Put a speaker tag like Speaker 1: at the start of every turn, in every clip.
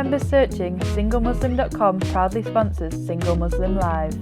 Speaker 1: Remember searching SingleMuslim.com proudly sponsors Single Muslim Live.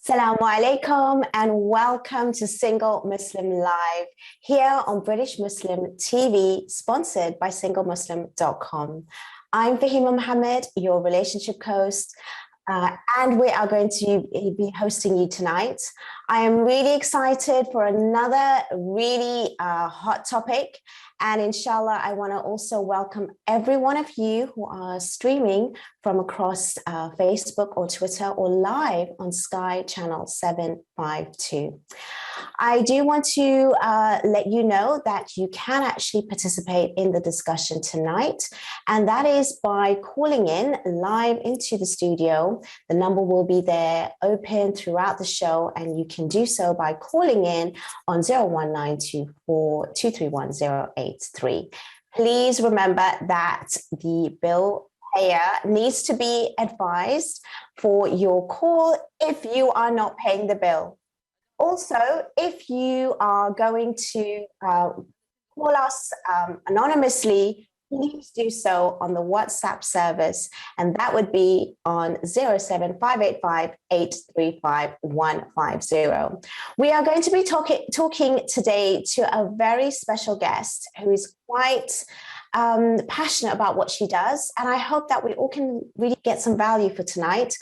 Speaker 2: Assalamu alaikum and welcome to Single Muslim Live here on British Muslim TV, sponsored by SingleMuslim.com. I'm Fahima Mohammed, your relationship coach, and we are going to be hosting you tonight. I am really excited for another really hot topic. And inshallah, I want to also welcome every one of you who are streaming from across Facebook or Twitter or live on Sky Channel 752. I do want to let you know that you can actually participate in the discussion tonight, and that is by calling in live into the studio. The number will be there open throughout the show, and you can do so by calling in on 01924 231 Please remember that the bill payer needs to be advised for your call if you are not paying the bill. Also, if you are going to call us anonymously, please do so on the WhatsApp service, and that would be on 07588355150. We are going to be talking today to a very special guest who is quite passionate about what she does, and I hope that we all can really get some value for tonight.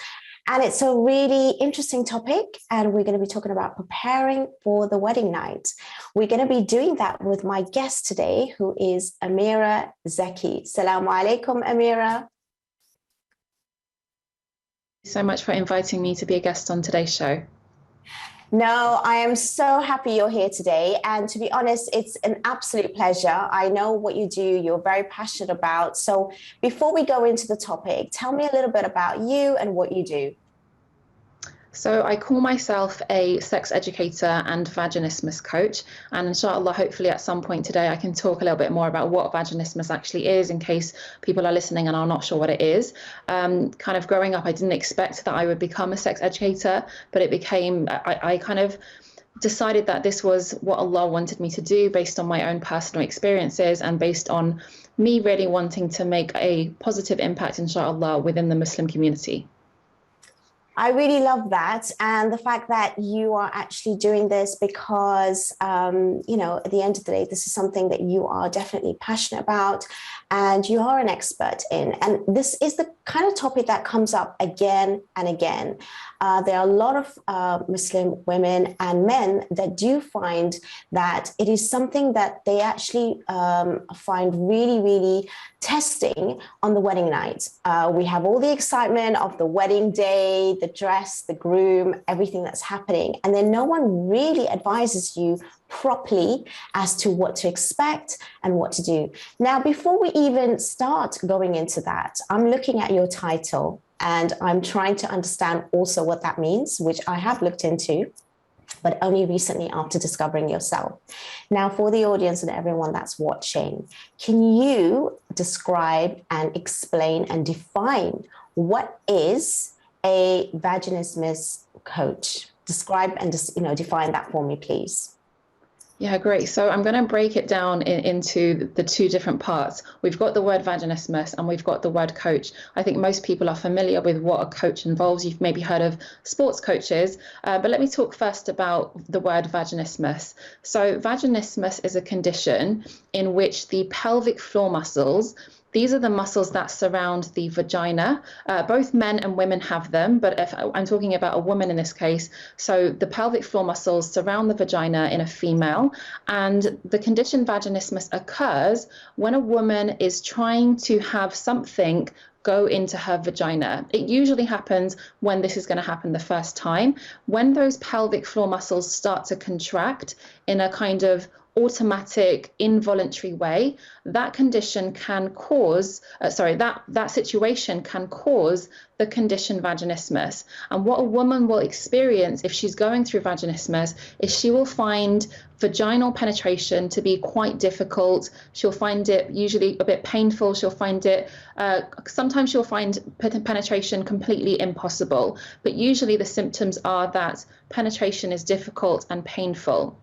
Speaker 2: And it's a really interesting topic, and we're going to be talking about preparing for the wedding night. We're going to be doing that with my guest today, who is Amirah Zaky. Assalamu alaikum, Amirah.
Speaker 3: Thank you so much for inviting me to be a guest on today's show.
Speaker 2: No, I am so happy you're here today. And to be honest, it's an absolute pleasure. I know what you do, you're very passionate about. So before we go into the topic, tell me a little bit about you and what you do.
Speaker 3: So I call myself a sex educator and vaginismus coach. And inshallah, hopefully at some point today, I can talk a little bit more about what vaginismus actually is in case people are listening and are not sure what it is. Kind of growing up, I didn't expect that I would become a sex educator, but it became, I kind of decided that this was what Allah wanted me to do based on my own personal experiences and based on me really wanting to make a positive impact, inshallah, within the Muslim community.
Speaker 2: I really love that, and the fact that you are actually doing this because, you know, at the end of the day, this is something that you are definitely passionate about and you are an expert in. And this is the kind of topic that comes up again and again. There are a lot of Muslim women and men that do find that it is something that they actually find really, really testing on the wedding night. We have all the excitement of the wedding day, the dress, the groom, everything that's happening. And then no one really advises you properly as to what to expect and what to do. Now, before we even start going into that, I'm looking at your title and I'm trying to understand also what that means, which I have looked into, but only recently after discovering yourself. Now, for the audience and everyone that's watching, can you describe and explain and define what is a vaginismus coach? Describe and define that for me, please.
Speaker 3: Yeah, great. So I'm going to break it down into the two different parts. We've got the word vaginismus and we've got the word coach. I think most people are familiar with what a coach involves. You've maybe heard of sports coaches, but let me talk first about the word vaginismus. So vaginismus is a condition in which the pelvic floor muscles, these are the muscles that surround the vagina. Both men and women have them, but if I'm talking about a woman in this case, so the pelvic floor muscles surround the vagina in a female, and the condition vaginismus occurs when a woman is trying to have something go into her vagina. It usually happens when this is going to happen the first time, when those pelvic floor muscles start to contract in a kind of automatic, involuntary way, that condition can cause, that situation can cause the condition vaginismus. And what a woman will experience if she's going through vaginismus is she will find vaginal penetration to be quite difficult. She'll find it usually a bit painful. She'll find it, sometimes she'll find penetration completely impossible. But usually the symptoms are that penetration is difficult and painful.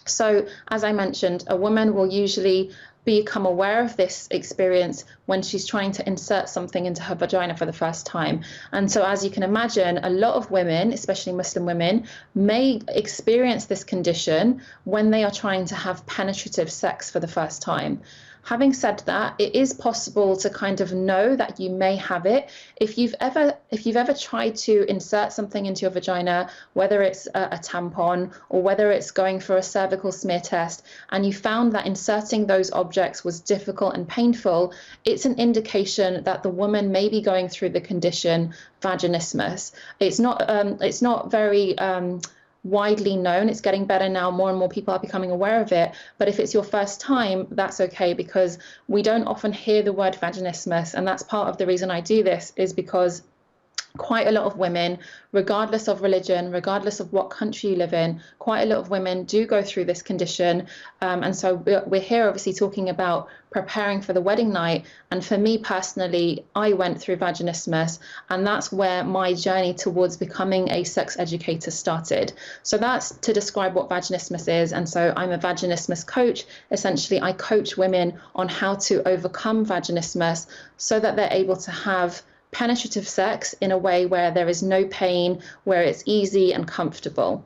Speaker 3: So, as I mentioned, a woman will usually become aware of this experience when she's trying to insert something into her vagina for the first time. And so, as you can imagine, a lot of women, especially Muslim women, may experience this condition when they are trying to have penetrative sex for the first time. Having said that, it is possible to kind of know that you may have it. If you've ever tried to insert something into your vagina, whether it's a tampon or whether it's going for a cervical smear test, and you found that inserting those objects was difficult and painful, it's an indication that the woman may be going through the condition vaginismus. It's not very widely known. It's getting better now. More and more people are becoming aware of it. But if it's your first time, that's okay, because we don't often hear the word vaginismus. And that's part of the reason I do this, is because quite a lot of women, regardless of religion, regardless of what country you live in, quite a lot of women do go through this condition. And so we're here obviously talking about preparing for the wedding night. And for me personally, I went through vaginismus, and that's where my journey towards becoming a sex educator started. So that's to describe what vaginismus is. And so I'm a vaginismus coach. Essentially, I coach women on how to overcome vaginismus so that they're able to have penetrative sex in a way where there is no pain, where it's easy and comfortable.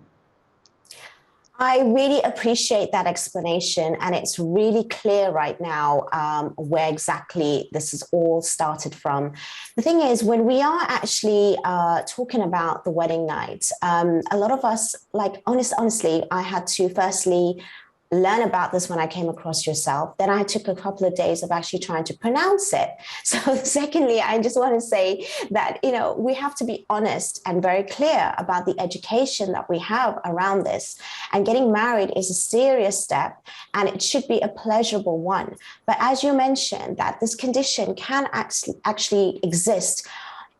Speaker 2: I really appreciate that explanation, and it's really clear right now where exactly this has all started from. The thing is, when we are actually talking about the wedding night, a lot of us, like honestly, I had to firstly learn about this when I came across yourself. Then I took a couple of days of actually trying to pronounce it. So secondly, I just want to say that, we have to be honest and very clear about the education that we have around this. And getting married is a serious step, and it should be a pleasurable one. But as you mentioned, that this condition can actually exist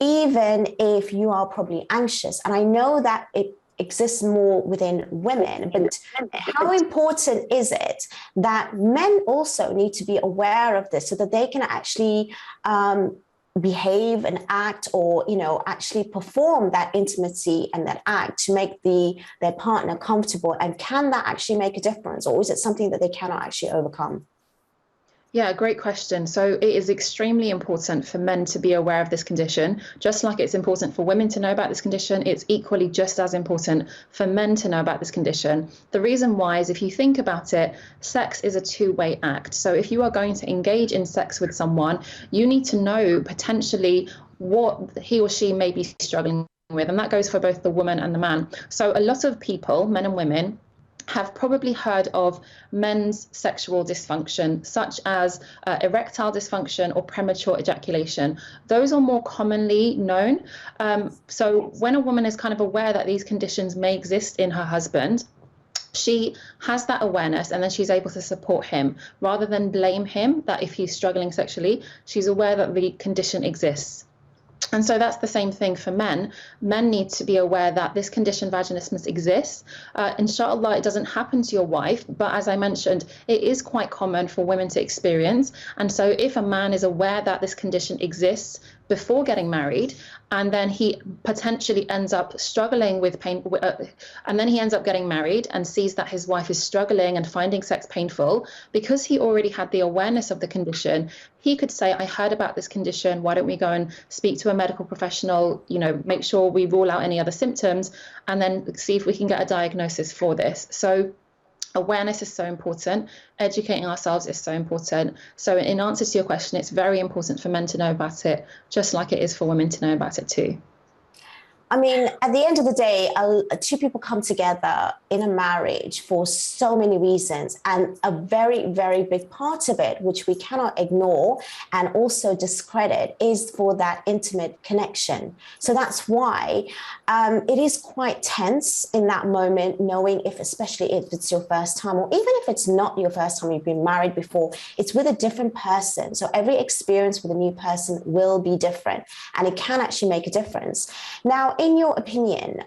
Speaker 2: even if you are probably anxious. And I know that it exists more within women, but how important is it that men also need to be aware of this so that they can actually behave and act, or actually perform that intimacy and that act to make their partner comfortable? And can that actually make a difference, or is it something that they cannot actually overcome?
Speaker 3: Yeah, great question. So it is extremely important for men to be aware of this condition. Just like it's important for women to know about this condition, it's equally just as important for men to know about this condition. The reason why is, if you think about it, sex is a two-way act. So if you are going to engage in sex with someone, you need to know potentially what he or she may be struggling with. And that goes for both the woman and the man. So a lot of people, men and women, have probably heard of men's sexual dysfunction, such as erectile dysfunction or premature ejaculation. Those are more commonly known. So when a woman is kind of aware that these conditions may exist in her husband, she has that awareness, and then she's able to support him rather than blame him that if he's struggling sexually. She's aware that the condition exists. And so that's the same thing for men. Men need to be aware that this condition, vaginismus, exists. Inshallah, it doesn't happen to your wife, but as I mentioned, it is quite common for women to experience. And so if a man is aware that this condition exists before getting married, and then he potentially ends up struggling with pain, and then he ends up getting married and sees that his wife is struggling and finding sex painful, because he already had the awareness of the condition, he could say, I heard about this condition, why don't we go and speak to a medical professional, make sure we rule out any other symptoms, and then see if we can get a diagnosis for this. So awareness is so important. Educating ourselves is so important. So in answer to your question, it's very important for men to know about it, just like it is for women to know about it too.
Speaker 2: I mean, at the end of the day, two people come together in a marriage for so many reasons. And a very, very big part of it, which we cannot ignore and also discredit, is for that intimate connection. So that's why it is quite tense in that moment, knowing if, especially if it's your first time, or even if it's not your first time, you've been married before, it's with a different person. So every experience with a new person will be different, and it can actually make a difference. Now, in your opinion,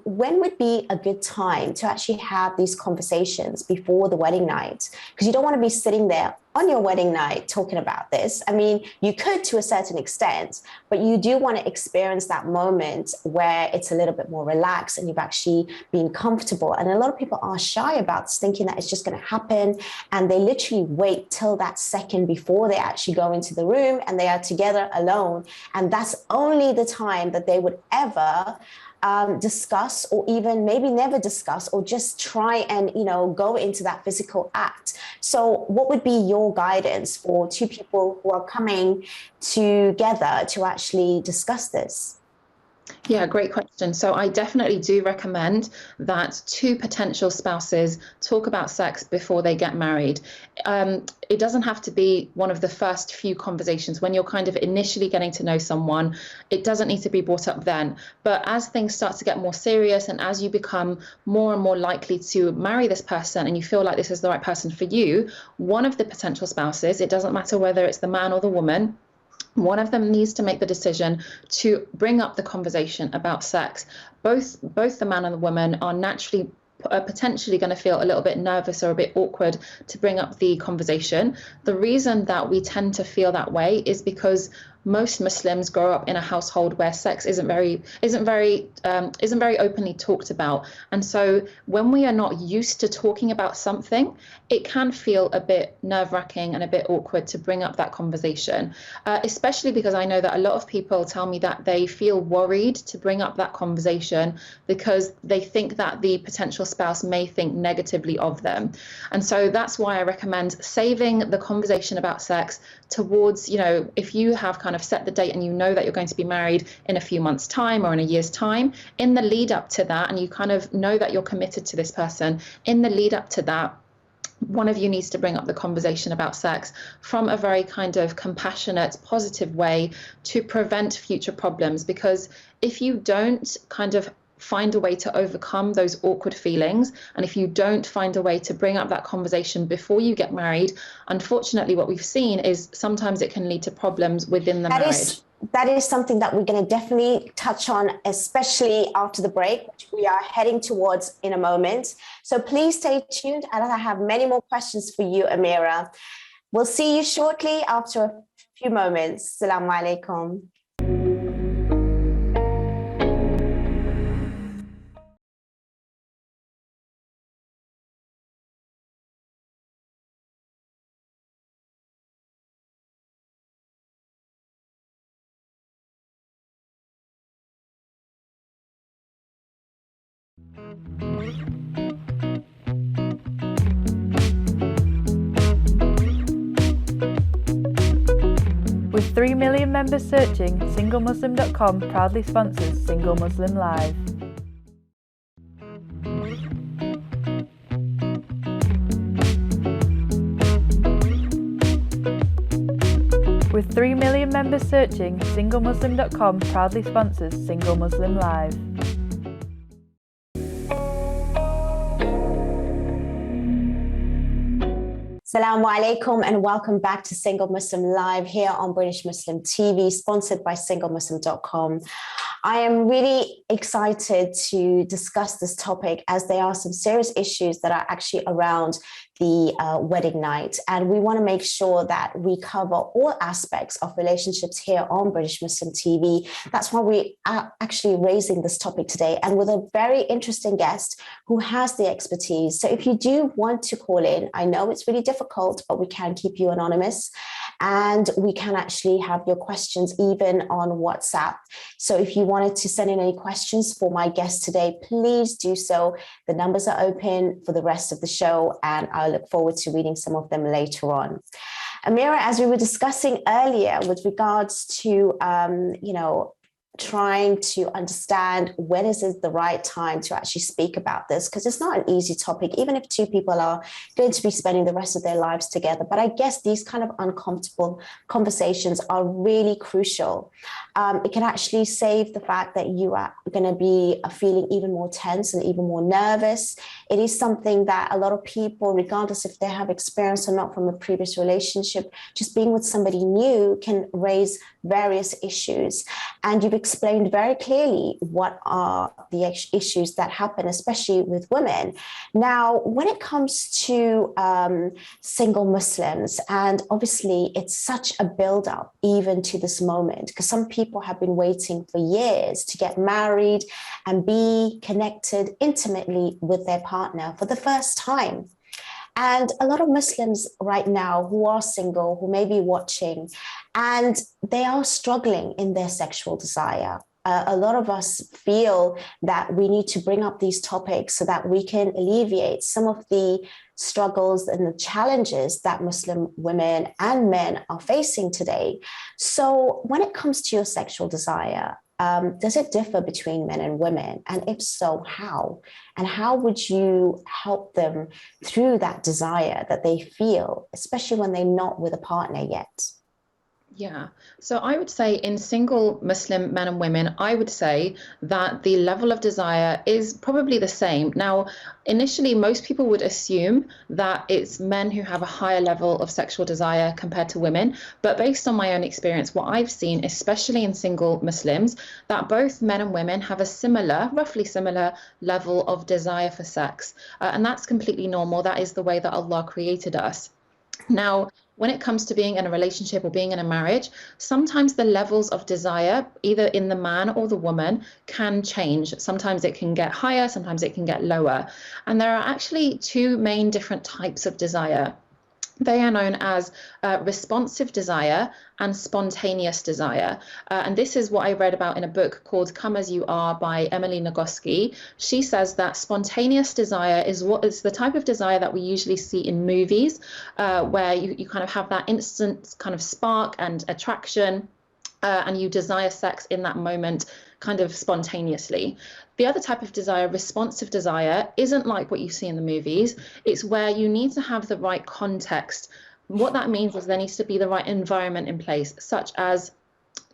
Speaker 2: when would be a good time to actually have these conversations before the wedding night? Because you don't want to be sitting there on your wedding night talking about this. I mean, you could to a certain extent, but you do want to experience that moment where it's a little bit more relaxed and you've actually been comfortable. And a lot of people are shy about this, thinking that it's just going to happen. And they literally wait till that second before they actually go into the room and they are together alone. And that's only the time that they would ever discuss, or even maybe never discuss, or just try and, go into that physical act. So what would be your guidance for two people who are coming together to actually discuss this?
Speaker 3: Yeah, great question. So I definitely do recommend that two potential spouses talk about sex before they get married. It doesn't have to be one of the first few conversations when you're kind of initially getting to know someone. It doesn't need to be brought up then. But as things start to get more serious, and as you become more and more likely to marry this person and you feel like this is the right person for you, one of the potential spouses, it doesn't matter whether it's the man or the woman, one of them needs to make the decision to bring up the conversation about sex. Both the man and the woman are naturally potentially going to feel a little bit nervous or a bit awkward to bring up the conversation. The reason that we tend to feel that way is because most Muslims grow up in a household where sex isn't very openly talked about. And so when we are not used to talking about something, it can feel a bit nerve-wracking and a bit awkward to bring up that conversation, especially because I know that a lot of people tell me that they feel worried to bring up that conversation because they think that the potential spouse may think negatively of them. And so that's why I recommend saving the conversation about sex towards, if you have kind of set the date and you know that you're going to be married in a few months' time or in a year's time, in the lead up to that, and you kind of know that you're committed to this person, in the lead up to that, one of you needs to bring up the conversation about sex from a very kind of compassionate, positive way to prevent future problems. Because if you don't kind of find a way to overcome those awkward feelings, and if you don't find a way to bring up that conversation before you get married, unfortunately what we've seen is sometimes it can lead to problems within the marriage.
Speaker 2: That is something that we're going to definitely touch on, especially after the break, which we are heading towards in a moment. So please stay tuned, and I have many more questions for you, Amirah. We'll see you shortly after a few moments. Assalamu alaikum.
Speaker 1: With 3 million members searching, SingleMuslim.com proudly sponsors Single Muslim Live. With 3 million members searching, SingleMuslim.com proudly sponsors Single Muslim Live.
Speaker 2: Assalamu alaikum and welcome back to Single Muslim Live here on British Muslim TV, sponsored by SingleMuslim.com. I am really excited to discuss this topic, as there are some serious issues that are actually around the wedding night. And we want to make sure that we cover all aspects of relationships here on British Muslim TV. That's why we are actually raising this topic today, and with a very interesting guest who has the expertise. So if you do want to call in, I know it's really difficult, but we can keep you anonymous, and we can actually have your questions even on WhatsApp. So if you wanted to send in any questions for my guest today, please do so. The numbers are open for the rest of the show, and I look forward to reading some of them later on. Amirah, as we were discussing earlier with regards to, trying to understand when is it the right time to actually speak about this, because it's not an easy topic, even if two people are going to be spending the rest of their lives together. But I guess these kind of uncomfortable conversations are really crucial. It can actually save the fact that you are going to be feeling even more tense and even more nervous. It is something that a lot of people, regardless if they have experience or not from a previous relationship, just being with somebody new can raise various issues. And you've explained very clearly what are the issues that happen, especially with women. Now, when it comes to single Muslims, and obviously it's such a build-up even to this moment, because some people have been waiting for years to get married and be connected intimately with their partner for the first time. And a lot of Muslims right now who are single, who may be watching, and they are struggling in their sexual desire. A lot of us feel that we need to bring up these topics so that we can alleviate some of the struggles and the challenges that Muslim women and men are facing today. So when it comes to your sexual desire, does it differ between men and women? And if so, how? And how would you help them through that desire that they feel, especially when they're not with a partner yet?
Speaker 3: Yeah, so I would say in single Muslim men and women, I would say that the level of desire is probably the same. Now, initially, most people would assume that it's men who have a higher level of sexual desire compared to women. But based on my own experience, what I've seen, especially in single Muslims, that both men and women have a similar, roughly similar level of desire for sex. And that's completely normal. That is the way that Allah created us. Now, when it comes to being in a relationship or being in a marriage, sometimes the levels of desire, either in the man or the woman, can change. Sometimes it can get higher, sometimes it can get lower. And there are actually two main different types of desire. They are known as responsive desire and spontaneous desire. And this is what I read about in a book called Come As You Are by Emily Nagoski. She says that spontaneous desire is what is the type of desire that we usually see in movies, where you kind of have that instant kind of spark and attraction, and you desire sex in that moment kind of spontaneously. The other type of desire, responsive desire, isn't like what you see in the movies. It's where you need to have the right context. What that means is there needs to be the right environment in place, such as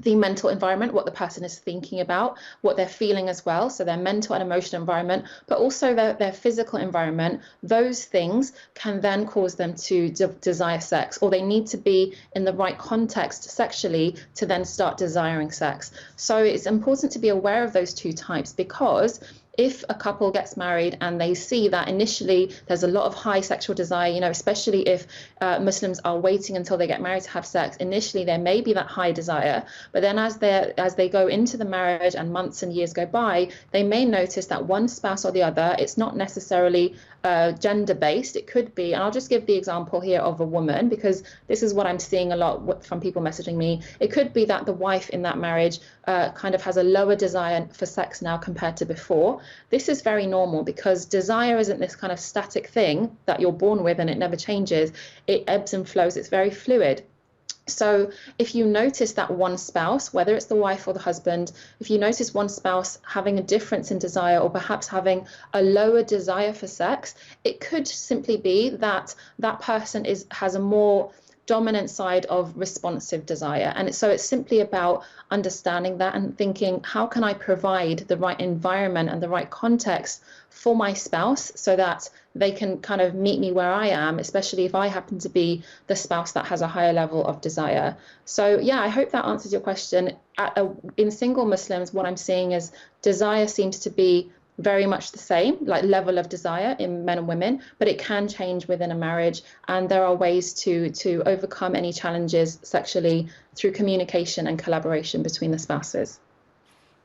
Speaker 3: the mental environment, what the person is thinking about, what they're feeling as well. So their mental and emotional environment, but also their physical environment. Those things can then cause them to desire sex, or they need to be in the right context sexually to then start desiring sex. So it's important to be aware of those two types, because if a couple gets married and they see that initially there's a lot of high sexual desire, especially if Muslims are waiting until they get married to have sex, initially there may be that high desire, but then as they go into the marriage and months and years go by, they may notice that one spouse or the other, it's not necessarily gender-based, it could be, and I'll just give the example here of a woman, because this is what I'm seeing a lot from people messaging me. It could be that the wife in that marriage kind of has a lower desire for sex now compared to before. This is very normal, because desire isn't this kind of static thing that you're born with and it never changes. It ebbs and flows. It's very fluid. So if you notice that one spouse, whether it's the wife or the husband, if you notice one spouse having a difference in desire, or perhaps having a lower desire for sex, it could simply be that that person has a more dominant side of responsive desire. And so it's simply about understanding that and thinking, how can I provide the right environment and the right context for my spouse so that they can kind of meet me where I am, especially if I happen to be the spouse that has a higher level of desire. So yeah, I hope that answers your question. In single Muslims, what I'm seeing is desire seems to be very much the same, like level of desire in men and women, but it can change within a marriage, and there are ways to overcome any challenges sexually through communication and collaboration between the spouses.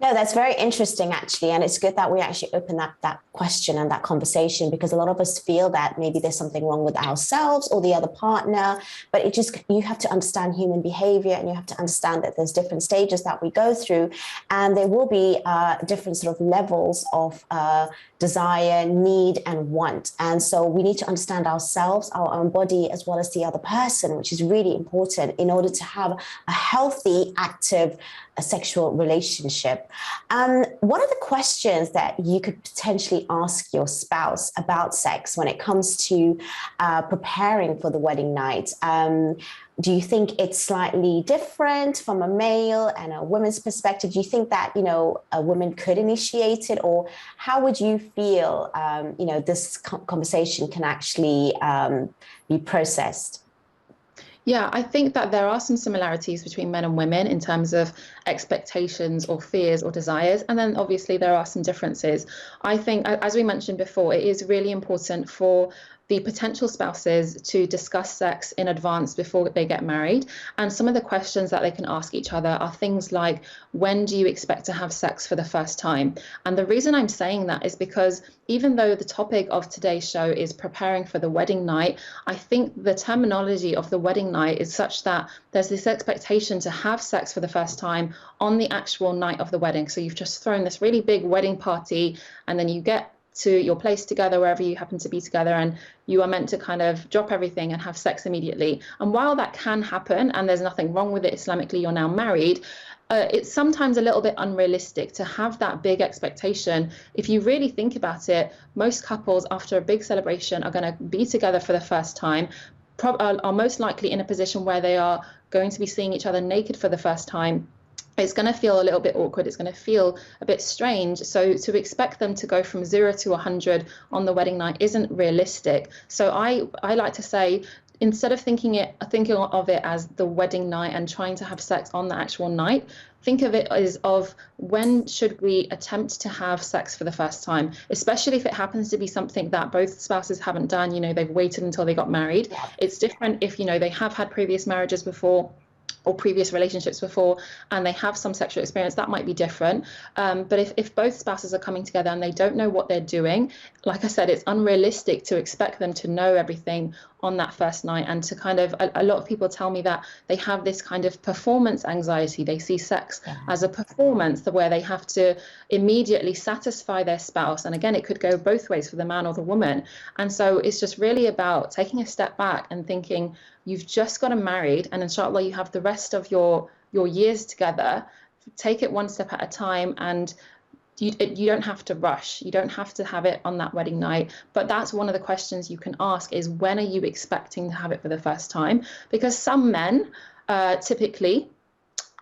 Speaker 2: No, that's very interesting, actually. And it's good that we actually open up that question and that conversation, because a lot of us feel that maybe there's something wrong with ourselves or the other partner. But you have to understand human behavior, and you have to understand that there's different stages that we go through. And there will be different sort of levels of desire, need, and want. And so we need to understand ourselves, our own body, as well as the other person, which is really important in order to have a healthy, active sexual relationship. What are the questions that you could potentially ask your spouse about sex when it comes to preparing for the wedding night? Do you think it's slightly different from a male and a woman's perspective? Do you think that, a woman could initiate it? Or how would you feel, this conversation can actually be processed?
Speaker 3: Yeah, I think that there are some similarities between men and women in terms of expectations or fears or desires. And then obviously there are some differences. I think, as we mentioned before, it is really important for the potential spouses to discuss sex in advance before they get married. And some of the questions that they can ask each other are things like, when do you expect to have sex for the first time? And the reason I'm saying that is because even though the topic of today's show is preparing for the wedding night, I think the terminology of the wedding night is such that there's this expectation to have sex for the first time on the actual night of the wedding. So you've just thrown this really big wedding party, and then you get to your place together, wherever you happen to be together, and you are meant to kind of drop everything and have sex immediately. And while that can happen, and there's nothing wrong with it Islamically, you're now married, it's sometimes a little bit unrealistic to have that big expectation. If you really think about it, most couples after a big celebration are going to be together for the first time, are most likely in a position where they are going to be seeing each other naked for the first time. It's going to feel a little bit awkward. It's going to feel a bit strange. So to expect them to go from 0 to 100 on the wedding night isn't realistic. So I like to say, instead of thinking of it as the wedding night and trying to have sex on the actual night, think of it as of when should we attempt to have sex for the first time, especially if it happens to be something that both spouses haven't done. They've waited until they got married. It's different if, they have had previous marriages before or previous relationships before, and they have some sexual experience, that might be different. But if both spouses are coming together and they don't know what they're doing, like I said, it's unrealistic to expect them to know everything on that first night. And to kind of, a lot of people tell me that they have this kind of performance anxiety. They see sex as a performance where they have to immediately satisfy their spouse. And again, it could go both ways for the man or the woman. And so it's just really about taking a step back and thinking, you've just gotten married, and inshallah you have the rest of your years together. Take it one step at a time, and you don't have to rush. You don't have to have it on that wedding night. But that's one of the questions you can ask, is when are you expecting to have it for the first time? Because some men typically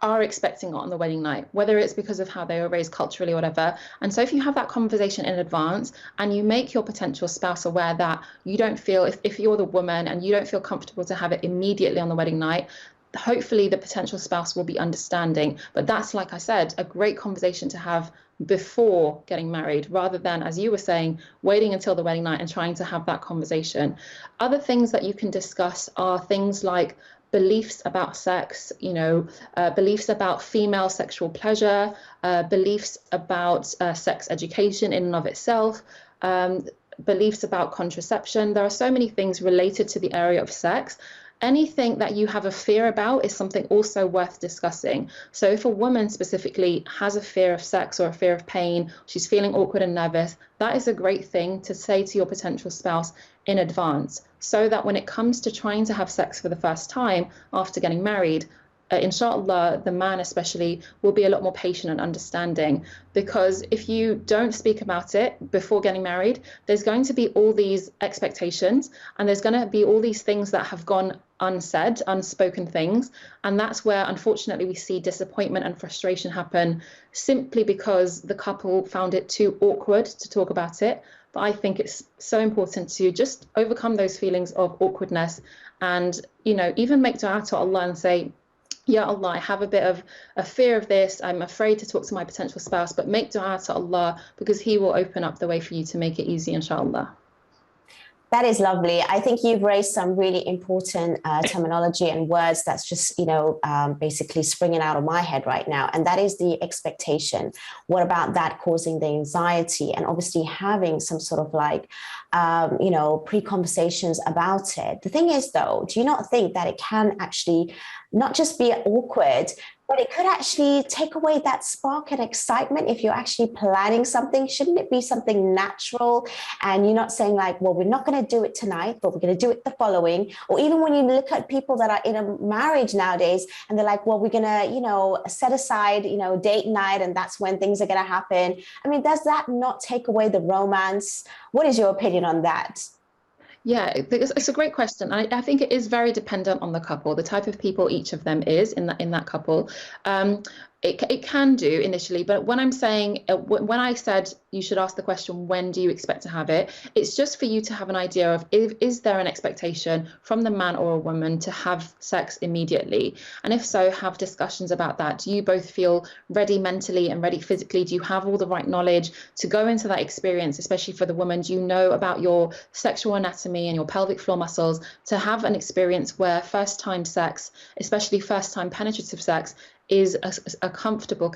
Speaker 3: are expecting it on the wedding night, whether it's because of how they were raised culturally or whatever. And so if you have that conversation in advance and you make your potential spouse aware that you don't feel, if you're the woman and you don't feel comfortable to have it immediately on the wedding night, hopefully the potential spouse will be understanding. But that's, like I said, a great conversation to have before getting married, rather than, as you were saying, waiting until the wedding night and trying to have that conversation. Other things that you can discuss are things like beliefs about sex, beliefs about female sexual pleasure, beliefs about sex education in and of itself, beliefs about contraception. There are so many things related to the area of sex. Anything that you have a fear about is something also worth discussing. So if a woman specifically has a fear of sex or a fear of pain, she's feeling awkward and nervous, that is a great thing to say to your potential spouse in advance, so that when it comes to trying to have sex for the first time after getting married, inshallah, the man especially will be a lot more patient and understanding. Because if you don't speak about it before getting married, there's going to be all these expectations, and there's going to be all these things that have gone unsaid, unspoken things. And that's where, unfortunately, we see disappointment and frustration happen, simply because the couple found it too awkward to talk about it. But I think it's so important to just overcome those feelings of awkwardness, and, even make dua to Allah and say, Ya Allah, I have a bit of a fear of this. I'm afraid to talk to my potential spouse, but make dua to Allah, because He will open up the way for you to make it easy, inshallah.
Speaker 2: That is lovely. I think you've raised some really important terminology and words that's just, basically springing out of my head right now. And that is the expectation. What about that causing the anxiety and obviously having some sort of like, pre-conversations about it. The thing is, though, do you not think that it can actually not just be awkward, but it could actually take away that spark and excitement if you're actually planning something? Shouldn't it be something natural? And you're not saying like, well, we're not going to do it tonight, but we're going to do it the following. Or even when you look at people that are in a marriage nowadays and they're like, well, we're going to, set aside, date night, and that's when things are going to happen. I mean, does that not take away the romance? What is your opinion on that?
Speaker 3: Yeah, it's a great question. I think it is very dependent on the couple, the type of people each of them is in that couple. It can do initially, but when I'm saying, when I said you should ask the question, when do you expect to have it? It's just for you to have an idea of, is there an expectation from the man or a woman to have sex immediately? And if so, have discussions about that. Do you both feel ready mentally and ready physically? Do you have all the right knowledge to go into that experience, especially for the woman? Do you know about your sexual anatomy and your pelvic floor muscles to have an experience where first time sex, especially first time penetrative sex, is a comfortable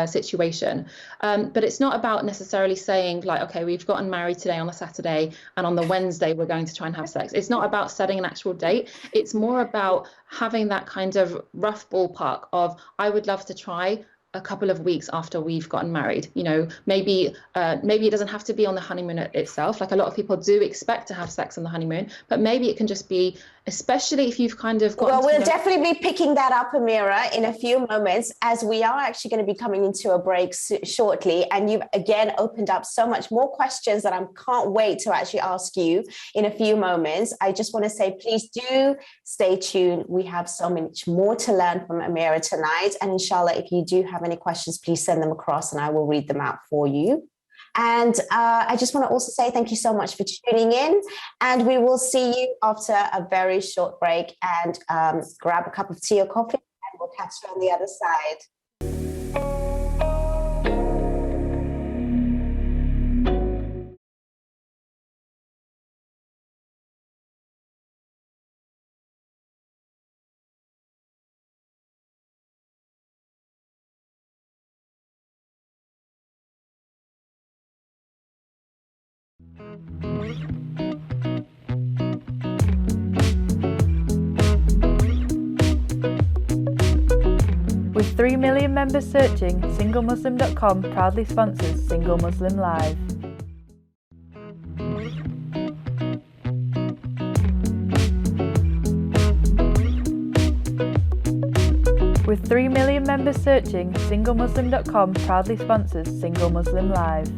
Speaker 3: situation. But it's not about necessarily saying like, okay, we've gotten married today on a Saturday and on the Wednesday we're going to try and have sex. It's not about setting an actual date. It's more about having that kind of rough ballpark of, I would love to try a couple of weeks after we've gotten married. Maybe it doesn't have to be on the honeymoon itself. Like a lot of people do expect to have sex on the honeymoon, but maybe it can just be, especially if you've kind of got.
Speaker 2: Well, we'll definitely be picking that up, Amirah, in a few moments, as we are actually going to be coming into a break shortly. And you've again opened up so much more questions that I can't wait to actually ask you in a few moments. I just want to say, please do stay tuned. We have so much more to learn from Amirah tonight. And inshallah, if you do have any questions, please send them across and I will read them out for you. And I just want to also say thank you so much for tuning in. And we will see you after a very short break, and grab a cup of tea or coffee and we'll catch you on the other side.
Speaker 1: With 3 million members searching, SingleMuslim.com proudly sponsors Single Muslim Live. With 3 million members searching, SingleMuslim.com proudly sponsors Single Muslim Live.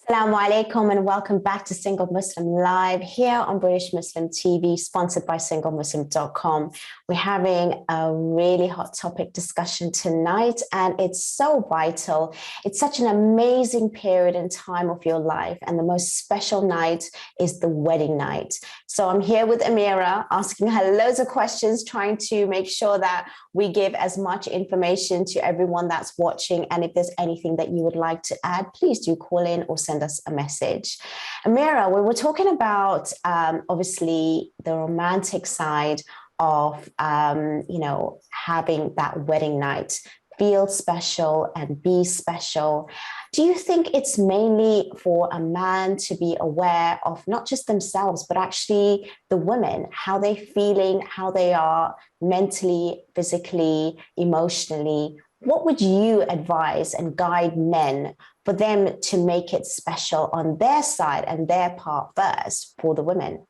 Speaker 2: Assalamu alaikum and welcome back to Single Muslim Live here on British Muslim TV, sponsored by SingleMuslim.com. We're having a really hot topic discussion tonight, and it's so vital. It's such an amazing period and time of your life, and the most special night is the wedding night. So I'm here with Amirah, asking her loads of questions, trying to make sure that we give as much information to everyone that's watching. And if there's anything that you would like to add, please do call in or send us a message. Amirah, we were talking about obviously the romantic side of having that wedding night feel special and be special. Do you think it's mainly for a man to be aware of not just themselves, but actually the women, how they're feeling, how they are mentally, physically, emotionally? What would you advise and guide men for them to make it special on their side and their part first for the women?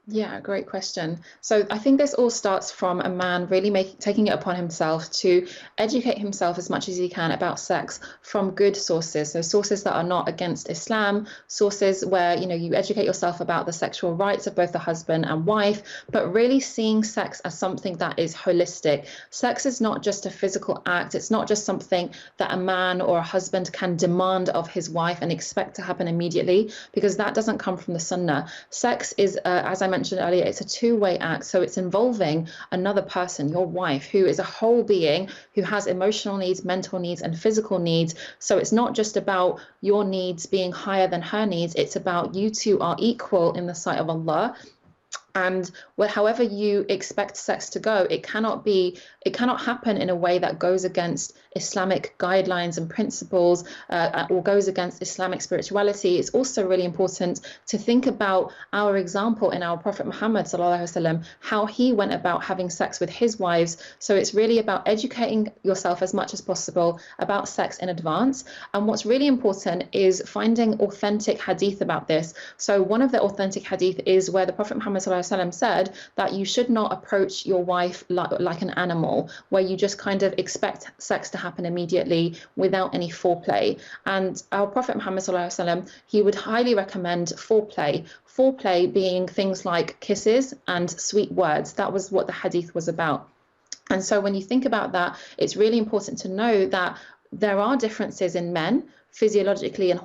Speaker 3: Yeah, great question. So I think this all starts from a man really taking it upon himself to educate himself as much as he can about sex from good sources. So sources that are not against Islam, sources where, you educate yourself about the sexual rights of both the husband and wife, but really seeing sex as something that is holistic. Sex is not just a physical act. It's not just something that a man or a husband can demand of his wife and expect to happen immediately, because that doesn't come from the Sunnah. Sex is, as I mentioned earlier, it's a two-way act. So it's involving another person, your wife, who is a whole being, who has emotional needs, mental needs, and physical needs. So it's not just about your needs being higher than her needs. It's about you two are equal in the sight of Allah. And however you expect sex to go, it cannot happen in a way that goes against Islamic guidelines and principles, or goes against Islamic spirituality. It's also really important to think about our example in our Prophet Muhammad sallallahu alaihi wasallam, how he went about having sex with his wives. So it's really about educating yourself as much as possible about sex in advance. And what's really important is finding authentic hadith about this. So one of the authentic hadith is where the Prophet Muhammad sallallahu alaihi wasallam said that you should not approach your wife like an animal, where you just kind of expect sex to happen immediately without any foreplay. And our Prophet Muhammad sallallahu alaihi wasallam, he would highly recommend foreplay being things like kisses and sweet words. That was what the hadith was about. And so when you think about that, it's really important to know that there are differences in men physiologically and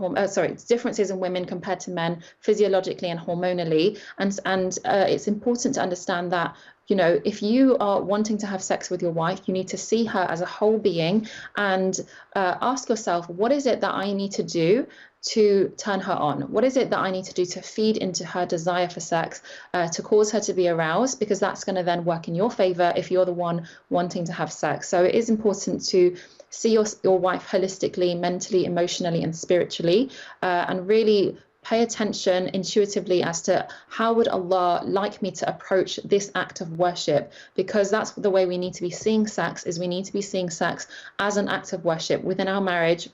Speaker 3: differences in women compared to men physiologically and hormonally, and it's important to understand that, you know, if you are wanting to have sex with your wife, you need to see her as a whole being, and ask yourself, what is it that I need to do to turn her on? What is it that I need to do to feed into her desire for sex, to cause her to be aroused? Because that's going to then work in your favor if you're the one wanting to have sex. So it is important to see your wife holistically, mentally, emotionally, and spiritually, and really pay attention intuitively as to how would Allah like me to approach this act of worship, because that's the way we need to be seeing sex. Is we need to be seeing sex as an act of worship within our marriage.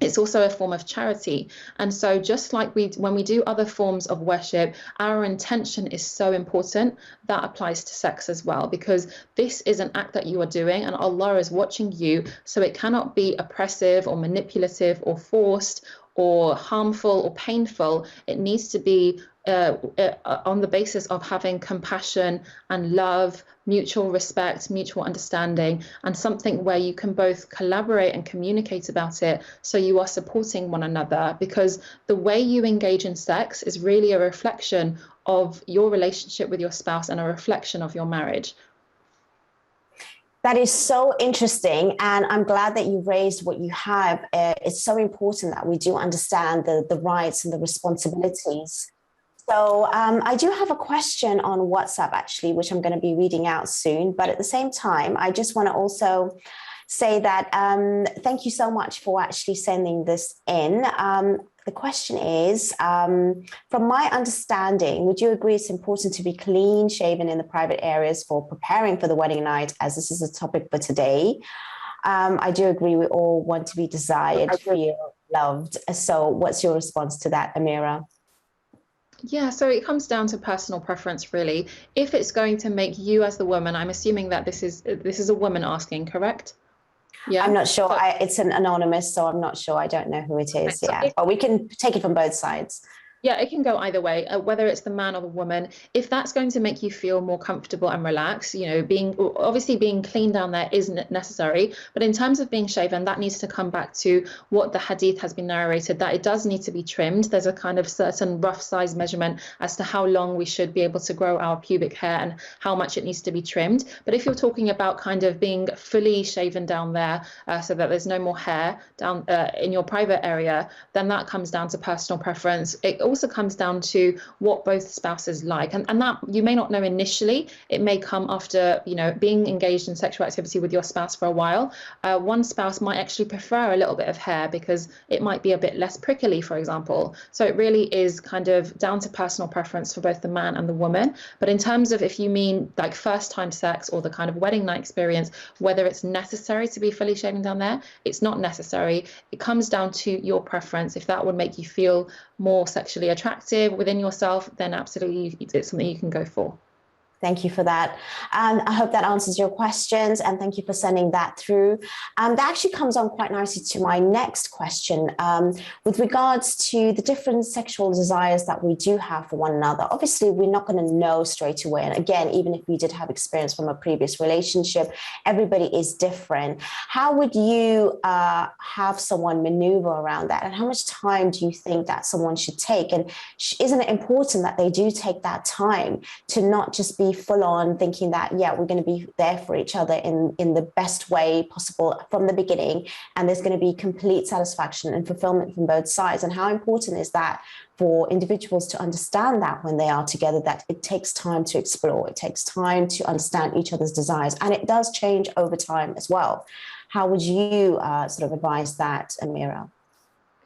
Speaker 3: It's also a form of charity. And so just like when we do other forms of worship, our intention is so important. That applies to sex as well, because this is an act that you are doing and Allah is watching you. So it cannot be oppressive or manipulative or forced or harmful or painful. It needs to be on the basis of having compassion and love, mutual respect, mutual understanding, and something where you can both collaborate and communicate about it, so you are supporting one another. Because the way you engage in sex is really a reflection of your relationship with your spouse and a reflection of your marriage.
Speaker 2: That is so interesting, and I'm glad that you raised what you have. It's so important that we do understand the rights and the responsibilities. So I do have a question on WhatsApp, actually, which I'm going to be reading out soon. But at the same time, I just want to also say that thank you so much for actually sending this in. The question is, from my understanding, would you agree it's important to be clean shaven in the private areas for preparing for the wedding night, as this is a topic for today? I do agree we all want to be desired, feel loved. So what's your response to that, Amirah?
Speaker 3: Yeah, so it comes down to personal preference, really. If it's going to make you as the woman, I'm assuming that this is a woman asking, correct? Yeah,
Speaker 2: I'm not sure. It's an anonymous, so I'm not sure. I don't know who it is.
Speaker 3: So
Speaker 2: Yeah, but we can take it from both sides.
Speaker 3: Yeah, it can go either way, whether it's the man or the woman. If that's going to make you feel more comfortable and relaxed, you know, being clean down there isn't necessary. But in terms of being shaven, that needs to come back to what the hadith has been narrated, that it does need to be trimmed. There's a kind of certain rough size measurement as to how long we should be able to grow our pubic hair and how much it needs to be trimmed. But if you're talking about kind of being fully shaven down there, so that there's no more hair down in your private area, then that comes down to personal preference. It also comes down to what both spouses like, and that you may not know initially. It may come after, you know, being engaged in sexual activity with your spouse for a while. One spouse might actually prefer a little bit of hair because it might be a bit less prickly, for example. So it really is kind of down to personal preference for both the man and the woman. But in terms of, if you mean like first time sex or the kind of wedding night experience, whether it's necessary to be fully shaven down there, it's not necessary. It comes down to your preference. If that would make you feel more sexually attractive within yourself, then absolutely it's something you can go for.
Speaker 2: Thank you for that. And I hope that answers your questions. And thank you for sending that through. That actually comes on quite nicely to my next question. With regards to the different sexual desires that we do have for one another, obviously, we're not going to know straight away. And again, even if we did have experience from a previous relationship, everybody is different. How would you have someone maneuver around that? And how much time do you think that someone should take? And isn't it important that they do take that time to not just be full on thinking that, yeah, we're going to be there for each other in the best way possible from the beginning, and there's going to be complete satisfaction and fulfillment from both sides? And how important is that for individuals to understand that when they are together, that it takes time to explore, it takes time to understand each other's desires, and it does change over time as well. How would you sort of advise that, Amirah?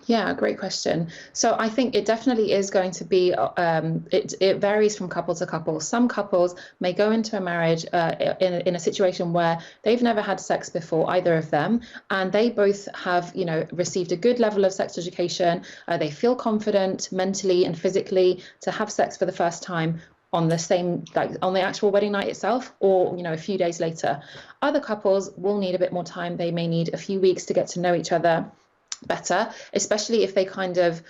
Speaker 3: Yeah, great question. So I think it definitely is going to be, it varies from couple to couple. Some couples may go into a marriage in a situation where they've never had sex before, either of them, and they both have, received a good level of sex education. They feel confident mentally and physically to have sex for the first time on the same, like on the actual wedding night itself, or a few days later. Other couples will need a bit more time. They may need a few weeks to get to know each other better, especially if they kind of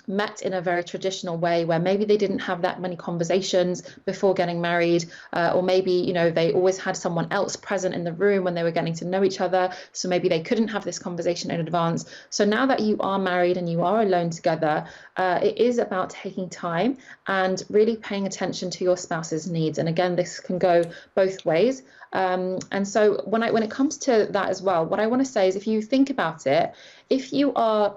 Speaker 3: met in a very traditional way, where maybe they didn't have that many conversations before getting married, or maybe they always had someone else present in the room when they were getting to know each other, so maybe they couldn't have this conversation in advance. So now that you are married and you are alone together, it is about taking time and really paying attention to your spouse's needs. And again, this can go both ways. And so when it comes to that as well, what I want to say is, if you think about it, if you are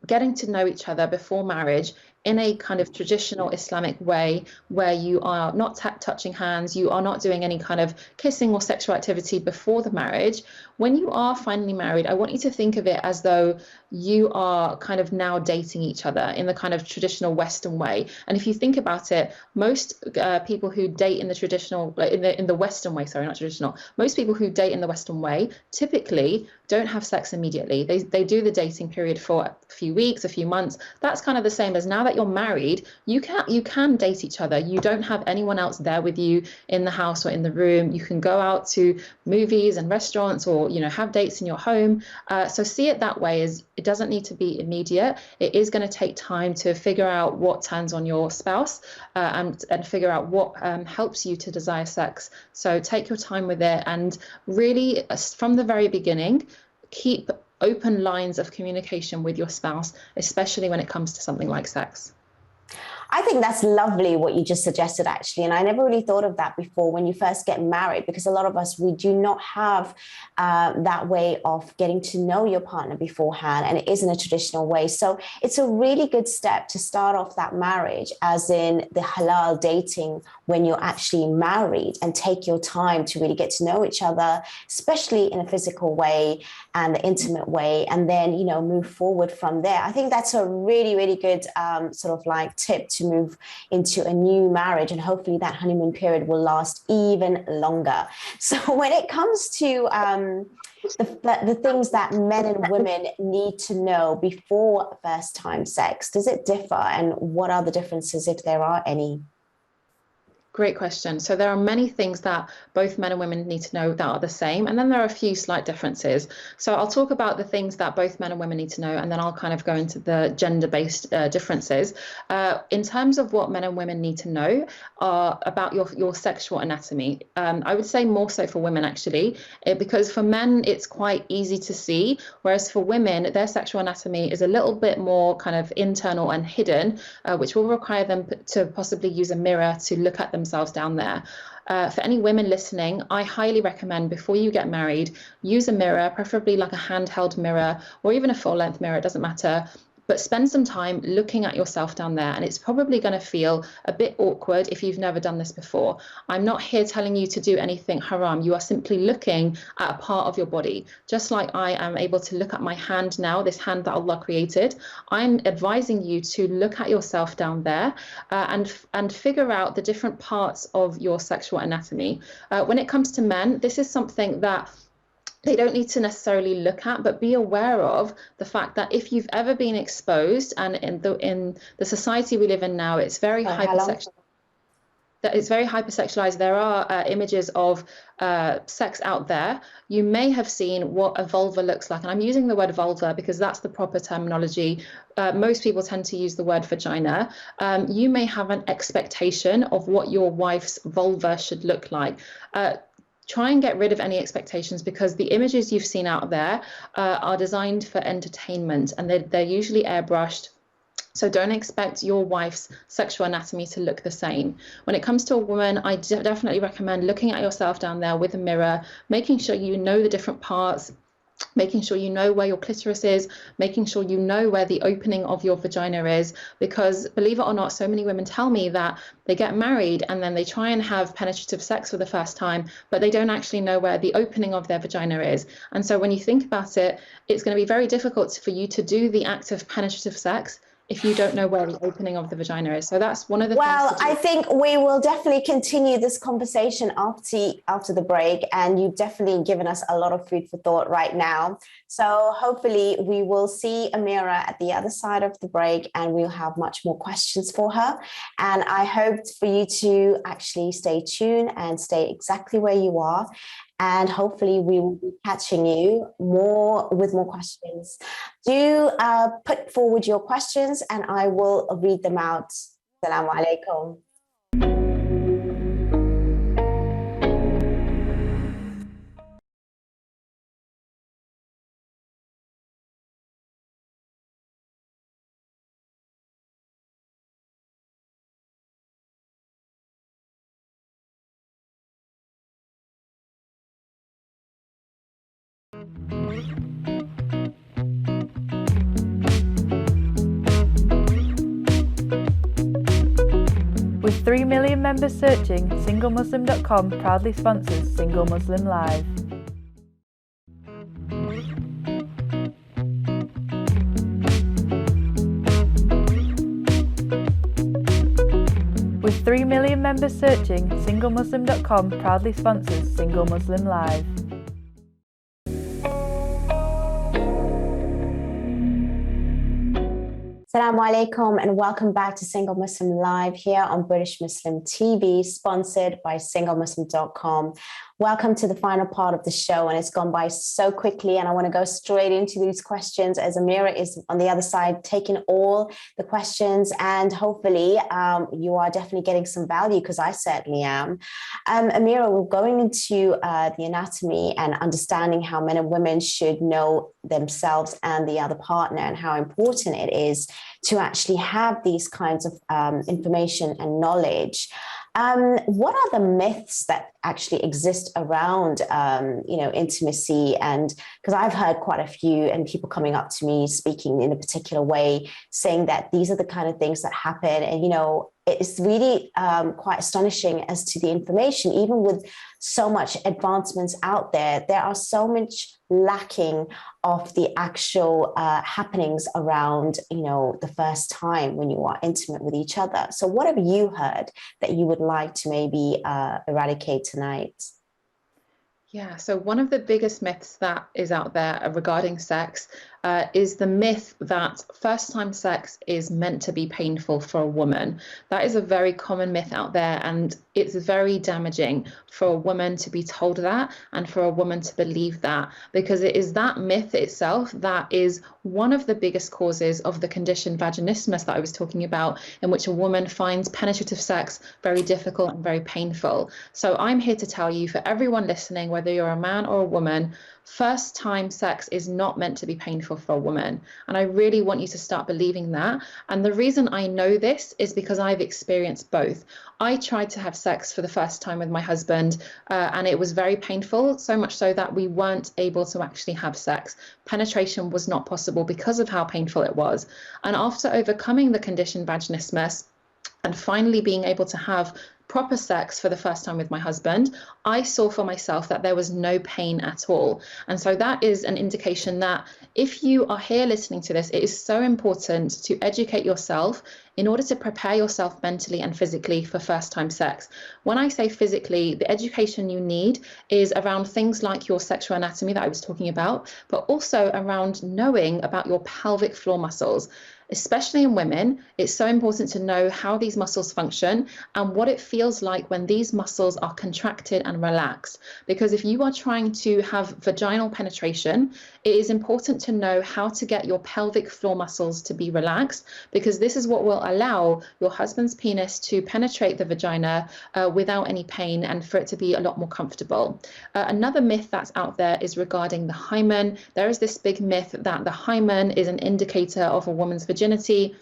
Speaker 3: getting to know each other before marriage in a kind of traditional Islamic way, where you are not touching hands, you are not doing any kind of kissing or sexual activity before the marriage, when you are finally married, I want you to think of it as though you are kind of now dating each other in the kind of traditional Western way. And if you think about it, most people who date in the traditional, in the Western way, sorry, not traditional, most people who date in the Western way typically don't have sex immediately. They do the dating period for a few weeks, a few months. That's kind of the same as now that you're married, you can date each other. You don't have anyone else there with you in the house or in the room. You can go out to movies and restaurants, or have dates in your home. So see it that way, as it doesn't need to be immediate. It is going to take time to figure out what turns on your spouse, and figure out what helps you to desire sex. So take your time with it, and really from the very beginning, keep open lines of communication with your spouse, especially when it comes to something like sex.
Speaker 2: I think that's lovely what you just suggested, actually. And I never really thought of that before when you first get married, because a lot of us, we do not have that way of getting to know your partner beforehand, and it isn't a traditional way. So it's a really good step to start off that marriage, as in the halal dating, when you're actually married, and take your time to really get to know each other, especially in a physical way and the intimate way, and then, move forward from there. I think that's a really, really good sort of like tip to move into a new marriage, and hopefully that honeymoon period will last even longer. So when it comes to the things that men and women need to know before first time sex, does it differ, and what are the differences, if there are any?
Speaker 3: Great question. So there are many things that both men and women need to know that are the same, and then there are a few slight differences. So I'll talk about the things that both men and women need to know, and then I'll kind of go into the gender-based differences. In terms of what men and women need to know about your sexual anatomy, I would say more so for women, actually, because for men it's quite easy to see, whereas for women their sexual anatomy is a little bit more kind of internal and hidden, which will require them to possibly use a mirror to look at themselves down there. For any women listening, I highly recommend, before you get married, use a mirror, preferably like a handheld mirror or even a full-length mirror, it doesn't matter. But spend some time looking at yourself down there, and it's probably going to feel a bit awkward if you've never done this before. I'm not here telling you to do anything haram. You are simply looking at a part of your body. Just like I am able to look at my hand now, this hand that Allah created, I'm advising you to look at yourself down there and figure out the different parts of your sexual anatomy. When it comes to men, this is something that they don't need to necessarily look at, but be aware of the fact that if you've ever been exposed, and in the society we live in now, it's very hypersexual. that it's very hypersexualized. There are images of sex out there. You may have seen what a vulva looks like. And I'm using the word vulva because that's the proper terminology. Most people tend to use the word vagina. You may have an expectation of what your wife's vulva should look like. Try and get rid of any expectations, because the images you've seen out there are designed for entertainment, and they're usually airbrushed. So don't expect your wife's sexual anatomy to look the same. When it comes to a woman, I definitely recommend looking at yourself down there with a mirror, making sure you know the different parts, making sure you know where your clitoris is, making sure you know where the opening of your vagina is, because believe it or not, so many women tell me that they get married and then they try and have penetrative sex for the first time, but they don't actually know where the opening of their vagina is. And so when you think about it, it's going to be very difficult for you to do the act of penetrative sex if you don't know where the opening of the vagina is. So that's one of the things.
Speaker 2: Well, I think we will definitely continue this conversation after the break, and you've definitely given us a lot of food for thought right now. So hopefully we will see Amirah at the other side of the break, and we'll have much more questions for her. And I hope for you to actually stay tuned and stay exactly where you are. And hopefully we will be catching you with more questions. Do put forward your questions and I will read them out. Assalamu alaikum.
Speaker 1: With 3 million members searching, SingleMuslim.com proudly sponsors Single Muslim Live. With 3 million members searching, SingleMuslim.com proudly sponsors Single Muslim Live.
Speaker 2: Assalamu alaikum and welcome back to Single Muslim Live here on British Muslim TV, sponsored by SingleMuslim.com. Welcome to the final part of the show, and it's gone by so quickly, and I want to go straight into these questions as Amirah is on the other side taking all the questions, and hopefully you are definitely getting some value, because I certainly am. Amirah, we're going into the anatomy and understanding how men and women should know themselves and the other partner, and how important it is to actually have these kinds of information and knowledge. What are the myths that actually exist around, intimacy? And because I've heard quite a few, and people coming up to me speaking in a particular way, saying that these are the kind of things that happen. And, it's really quite astonishing as to the information, even with so much advancements out there, there are so much lacking of the actual happenings around, the first time when you are intimate with each other. So what have you heard that you would like to maybe eradicate tonight?
Speaker 3: Yeah, so one of the biggest myths that is out there regarding sex is the myth that first-time sex is meant to be painful for a woman. That is a very common myth out there, and it's very damaging for a woman to be told that and for a woman to believe that, because it is that myth itself that is one of the biggest causes of the condition vaginismus that I was talking about, in which a woman finds penetrative sex very difficult and very painful. So I'm here to tell you, for everyone listening, whether you're a man or a woman, first time sex is not meant to be painful for a woman. And I really want you to start believing that. And the reason I know this is because I've experienced both. I tried to have sex for the first time with my husband, and it was very painful, so much so that we weren't able to actually have sex. Penetration was not possible because of how painful it was. And after overcoming the condition vaginismus and finally being able to have proper sex for the first time with my husband, I saw for myself that there was no pain at all. And so that is an indication that if you are here listening to this, it is so important to educate yourself in order to prepare yourself mentally and physically for first time sex. When I say physically, the education you need is around things like your sexual anatomy that I was talking about, but also around knowing about your pelvic floor muscles. Especially in women, it's so important to know how these muscles function and what it feels feels like when these muscles are contracted and relaxed. Because if you are trying to have vaginal penetration, it is important to know how to get your pelvic floor muscles to be relaxed, because this is what will allow your husband's penis to penetrate the vagina without any pain, and for it to be a lot more comfortable. Another myth that's out there is regarding the hymen. There is this big myth that the hymen is an indicator of a woman's virginity.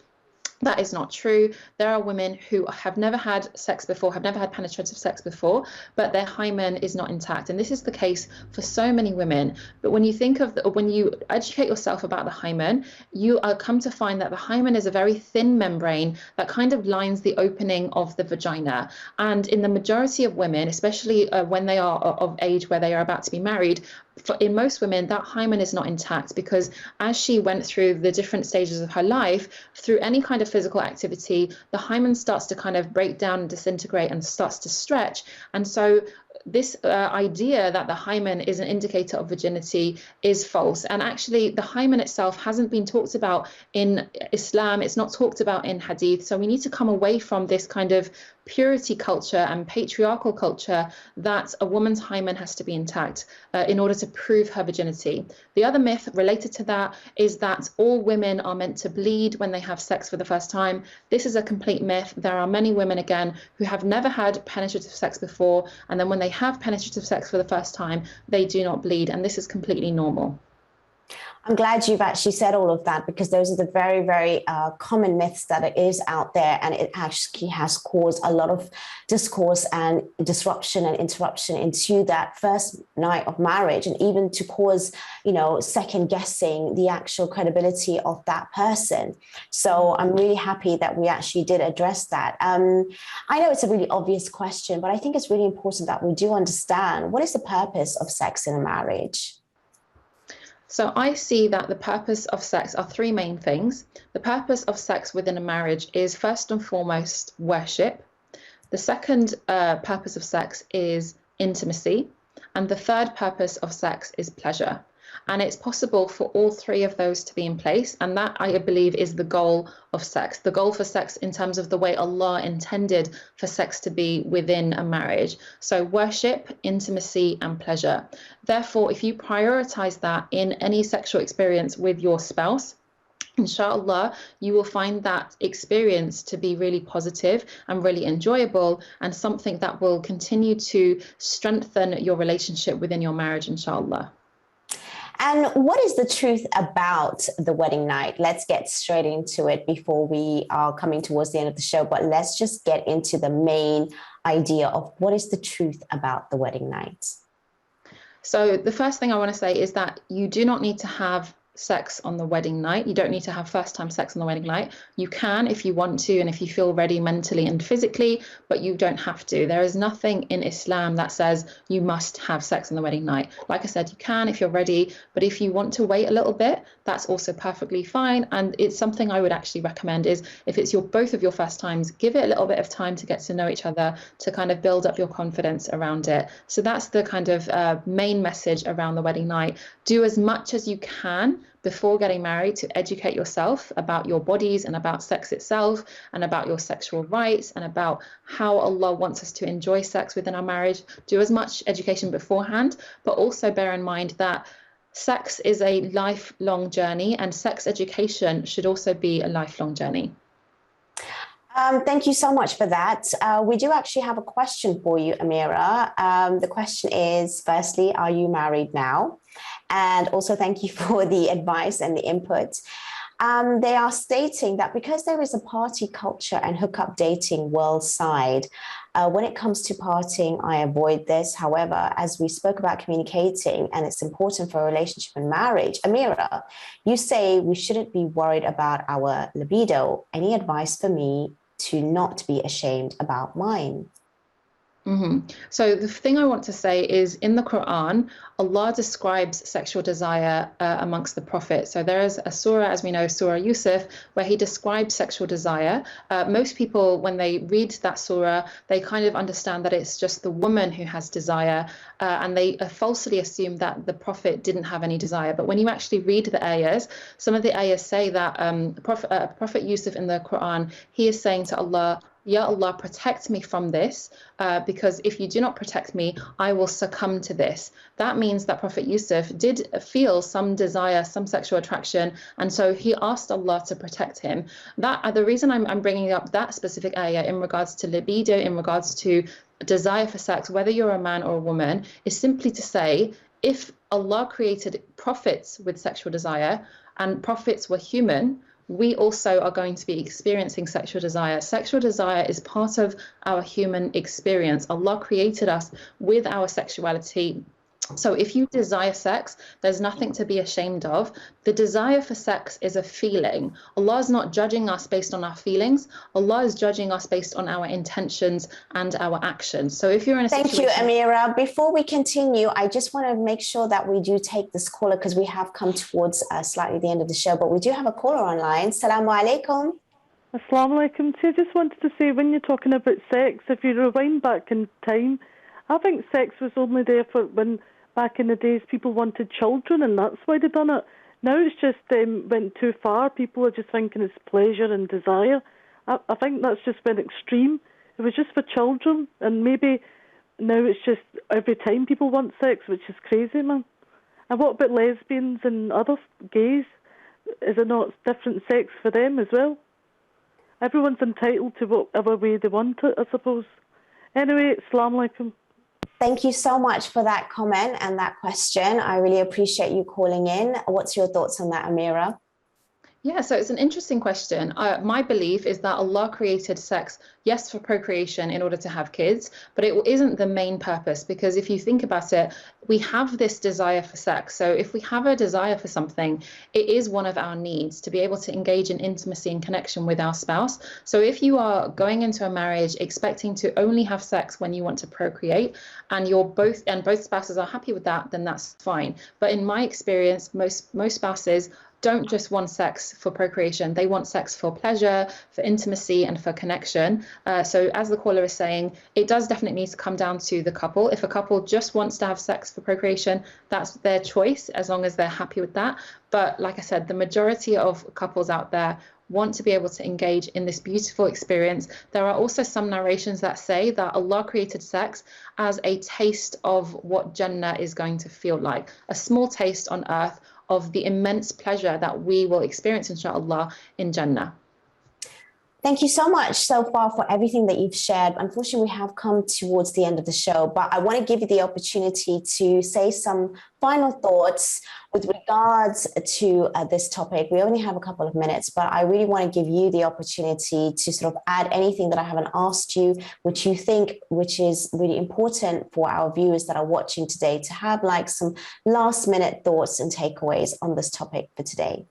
Speaker 3: That is not true. There are women who have never had sex before, have never had penetrative sex before, but their hymen is not intact. And this is the case for so many women. But when you think of, when you educate yourself about the hymen, you come to find that the hymen is a very thin membrane that kind of lines the opening of the vagina. And in the majority of women, especially when they are of age where they are about to be married, in most women, that hymen is not intact, because as she went through the different stages of her life, through any kind of physical activity, the hymen starts to kind of break down and disintegrate and starts to stretch. And so this idea that the hymen is an indicator of virginity is false. And actually, the hymen itself hasn't been talked about in Islam. It's not talked about in Hadith. So we need to come away from this kind of purity culture and patriarchal culture that a woman's hymen has to be intact in order to prove her virginity. The other myth related to that is that all women are meant to bleed when they have sex for the first time. This is a complete myth. There are many women, again, who have never had penetrative sex before, and then when they have penetrative sex for the first time, they do not bleed, and this is completely normal.
Speaker 2: I'm glad you've actually said all of that, because those are the very, very common myths that it is out there, and it actually has caused a lot of discourse and disruption and interruption into that first night of marriage, and even to cause, second guessing the actual credibility of that person. So I'm really happy that we actually did address that. I know it's a really obvious question, but I think it's really important that we do understand, what is the purpose of sex in a marriage?
Speaker 3: So I see that the purpose of sex are three main things. The purpose of sex within a marriage is first and foremost worship. The second purpose of sex is intimacy. And the third purpose of sex is pleasure. And it's possible for all three of those to be in place. And that, I believe, is the goal of sex. The goal for sex in terms of the way Allah intended for sex to be within a marriage. So worship, intimacy, and pleasure. Therefore, if you prioritize that in any sexual experience with your spouse, inshallah, you will find that experience to be really positive and really enjoyable, and something that will continue to strengthen your relationship within your marriage, inshallah.
Speaker 2: And what is the truth about the wedding night? Let's get straight into it before we are coming towards the end of the show, but let's just get into the main idea of what is the truth about the wedding night.
Speaker 3: So the first thing I want to say is that you do not need to have sex on the wedding night. You don't need to have first time sex on the wedding night. You can if you want to and if you feel ready mentally and physically, but you don't have to. There is nothing in Islam that says you must have sex on the wedding night. Like I said, you can if you're ready, but if you want to wait a little bit, that's also perfectly fine. And it's something I would actually recommend is, if it's both of your first times, give it a little bit of time to get to know each other, to kind of build up your confidence around it. So that's the kind of main message around the wedding night. Do as much as you can before getting married to educate yourself about your bodies and about sex itself and about your sexual rights and about how Allah wants us to enjoy sex within our marriage. Do as much education beforehand, but also bear in mind that sex is a lifelong journey, and sex education should also be a lifelong journey.
Speaker 2: Thank you so much for that. We do actually have a question for you, Amirah. The question is, firstly, are you married now? And also thank you for the advice and the input. They are stating that because there is a party culture and hookup dating worldwide, when it comes to partying, I avoid this. However, as we spoke about communicating, and it's important for a relationship and marriage, Amirah, you say we shouldn't be worried about our libido. Any advice for me to not be ashamed about mine?
Speaker 3: So the thing I want to say is, in the Quran, Allah describes sexual desire amongst the prophets. So there is a surah, as we know, Surah Yusuf, where he describes sexual desire. Most people, when they read that surah, they kind of understand that it's just the woman who has desire, and they falsely assume that the prophet didn't have any desire. But when you actually read the ayahs, some of the ayahs say that Prophet Yusuf in the Quran, he is saying to Allah, Ya Allah, protect me from this, because if you do not protect me, I will succumb to this. That means that Prophet Yusuf did feel some desire, some sexual attraction, and so he asked Allah to protect him. That the reason I'm bringing up that specific ayah in regards to libido, in regards to desire for sex, whether you're a man or a woman, is simply to say, if Allah created prophets with sexual desire and prophets were human, we also are going to be experiencing sexual desire. Sexual desire is part of our human experience. Allah created us with our sexuality. So if you desire sex, there's nothing to be ashamed of. The desire for sex is a feeling. Allah is not judging us based on our feelings. Allah is judging us based on our intentions and our actions. So if you're in a situation...
Speaker 2: Thank you, Amirah. Before we continue, I just want to make sure that we do take this caller, because we have come towards slightly the end of the show, but we do have a caller online. Assalamu alaikum.
Speaker 4: Assalamu alaikum. So I just wanted to say, when you're talking about sex, if you rewind back in time, I think sex was only there for when back in the days people wanted children, and that's why they done it. Now it's just went too far. People are just thinking it's pleasure and desire. I think that's just been extreme. It was just for children, and maybe now it's just every time people want sex, which is crazy, man. And what about lesbians and other gays? Is it not different sex for them as well? Everyone's entitled to whatever way they want it, I suppose. Anyway, Assalamu alaikum.
Speaker 2: Thank you so much for that comment and that question. I really appreciate you calling in. What's your thoughts on that, Amirah?
Speaker 3: Yeah, so it's an interesting question. My belief is that Allah created sex, yes, for procreation in order to have kids, but it isn't the main purpose, because if you think about it, we have this desire for sex. So if we have a desire for something, it is one of our needs to be able to engage in intimacy and connection with our spouse. So if you are going into a marriage expecting to only have sex when you want to procreate, and both spouses are happy with that, then that's fine. But in my experience, most spouses don't just want sex for procreation. They want sex for pleasure, for intimacy, and for connection. So as the caller is saying, it does definitely need to come down to the couple. If a couple just wants to have sex for procreation, that's their choice, as long as they're happy with that. But like I said, the majority of couples out there want to be able to engage in this beautiful experience. There are also some narrations that say that Allah created sex as a taste of what Jannah is going to feel like, a small taste on earth of the immense pleasure that we will experience, inshallah, in Jannah.
Speaker 2: Thank you so much so far for everything that you've shared. Unfortunately, we have come towards the end of the show, but I want to give you the opportunity to say some final thoughts with regards to this topic. We only have a couple of minutes, but I really want to give you the opportunity to sort of add anything that I haven't asked you, which you think, which is really important for our viewers that are watching today, to have like some last minute thoughts and takeaways on this topic for today.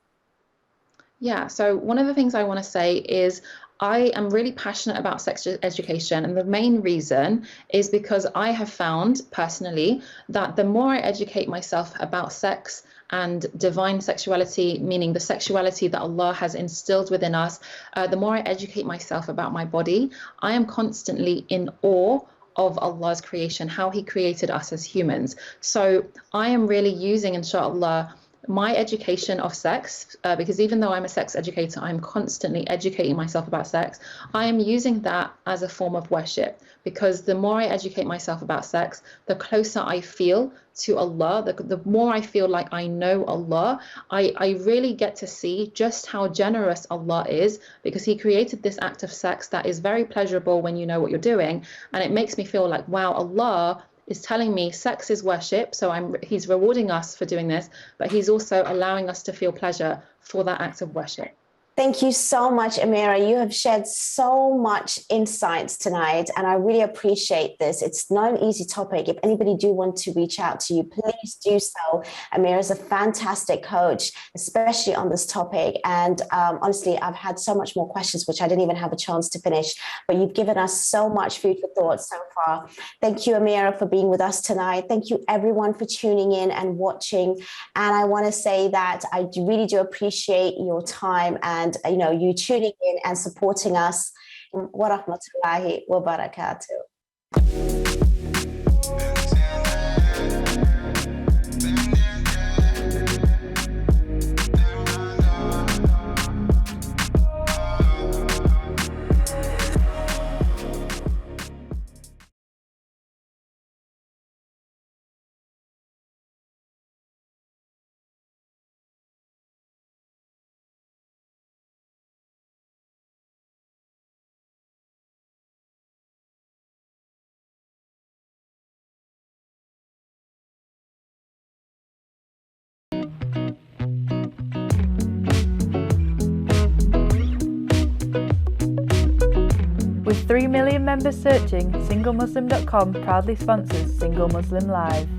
Speaker 3: Yeah, so one of the things I want to say is I am really passionate about sex education, and the main reason is because I have found personally that the more I educate myself about sex and divine sexuality, meaning the sexuality that Allah has instilled within us, the more I educate myself about my body, I am constantly in awe of Allah's creation, how He created us as humans. So I am really using, inshallah, my education of sex, because even though I'm a sex educator, I'm constantly educating myself about sex. I am using that as a form of worship, because the more I educate myself about sex, the closer I feel to Allah, the more I feel like I know Allah. I really get to see just how generous Allah is, because He created this act of sex that is very pleasurable when you know what you're doing. And it makes me feel like, wow, Allah is telling me sex is worship, so He's rewarding us for doing this, but He's also allowing us to feel pleasure for that act of worship.
Speaker 2: Thank you so much, Amirah. You have shared so much insights tonight, and I really appreciate this. It's not an easy topic. If anybody do want to reach out to you, please do so. Amirah is a fantastic coach, especially on this topic. And honestly, I've had so much more questions, which I didn't even have a chance to finish, but you've given us so much food for thought so far. Thank you, Amirah, for being with us tonight. Thank you, everyone, for tuning in and watching. And I want to say that I really do appreciate your time and you tuning in and supporting us. Wa rahmatullahi wa barakatuh.
Speaker 1: 3 million members searching, SingleMuslim.com proudly sponsors Single Muslim Live.